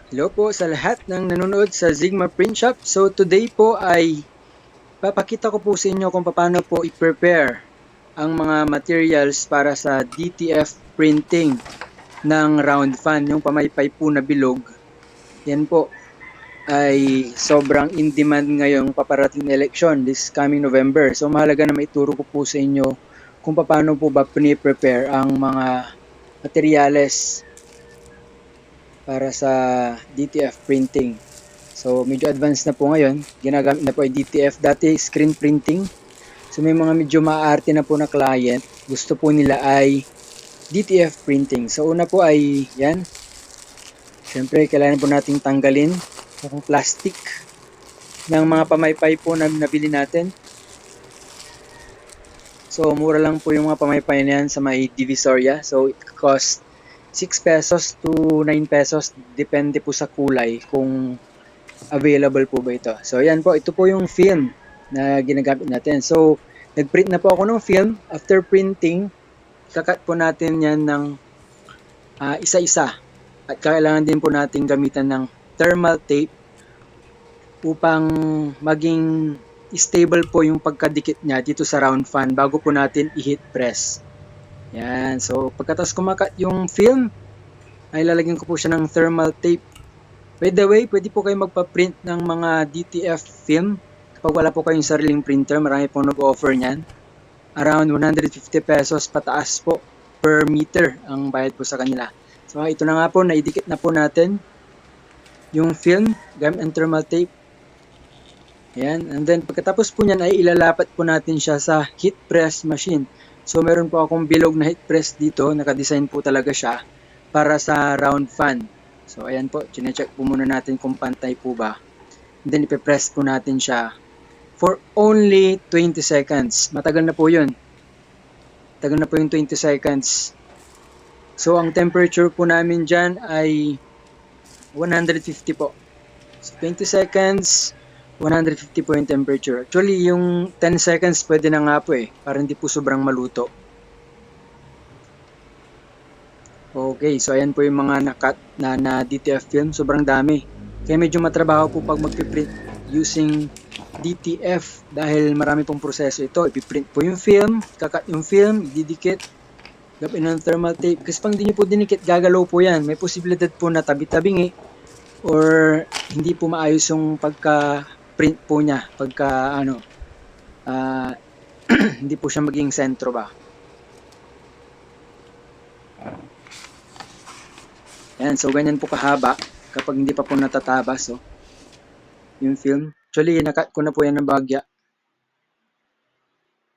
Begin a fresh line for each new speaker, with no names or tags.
Hello po sa lahat ng nanonood sa Zigma Print Shop. So today po ay papakita ko po sa inyo kung paano po i-prepare ang mga materials para sa DTF printing ng round fan, yung pamaypay po na bilog. Yan po ay sobrang in demand ngayong paparating na election this coming November. So mahalaga na maituro ko po sa inyo kung paano po ba prepare ang mga materyales para sa DTF printing. So, medyo advanced na po ngayon. Ginagamit na po ay DTF. Dati, screen printing. So, may mga medyo maaarte na po na client. Gusto po nila ay DTF printing. So, una po ay yan. Siyempre, kailangan po nating tanggalin yung plastic ng mga pamaypay po na nabili natin. So, mura lang po yung mga pamaypay na yan sa may Divisoria. So, it cost 6 pesos to 9 pesos. Depende po sa kulay kung available po ba ito. So, yan po. Ito po yung film na ginagamit natin. So, nag-print na po ako ng film. After printing, kakat po natin yan ng isa-isa. At kailangan din po natin gamitan ng thermal tape upang maging stable po yung pagkadikit niya dito sa round fan bago po natin i-heat press. Yan. So, pagkatapos kumakat yung film, ay lalagyan ko po siya ng thermal tape. By the way, pwede po kayo magpa-print ng mga DTF film. Kapag wala po kayong sariling printer, marami pong nag-offer niyan. Around 150 pesos pataas po per meter ang bayad po sa kanila. So, ito na nga po, naidikit na po natin yung film gamit ang thermal tape. Ayan. And then, pagkatapos po niyan ay ilalapat po natin siya sa heat press machine. So, meron po akong bilog na heat press dito. Nakadesign po talaga siya para sa round fan. So, ayan po. Chine-check po muna natin kung pantay po ba. And then, ipipress po natin siya for only 20 seconds. Matagal na po yun. Tagal na po yung 20 seconds. So, ang temperature po namin dyan ay 150 po. So, 20 seconds, 150 po yung temperature. Actually, yung 10 seconds pwede na nga po para hindi po sobrang maluto. Okay, so ayan po yung mga nakat na DTF film. Sobrang dami. Kaya medyo matrabaho po pag magpiprint using DTF dahil marami pong proseso ito. Ipiprint po yung film, kakat yung film, didikit, gapin ng thermal tape. Kasi pang hindi nyo po dinikit, gagalaw po yan. May posibilidad po na tabi-tabingi or hindi po maayos yung pagka-print po niya. Pagka hindi po siya maging sentro ba. Yan, so ganyan po kahaba kapag hindi pa po natatabas yung film. Actually, nakat ko na po yan ng bagya.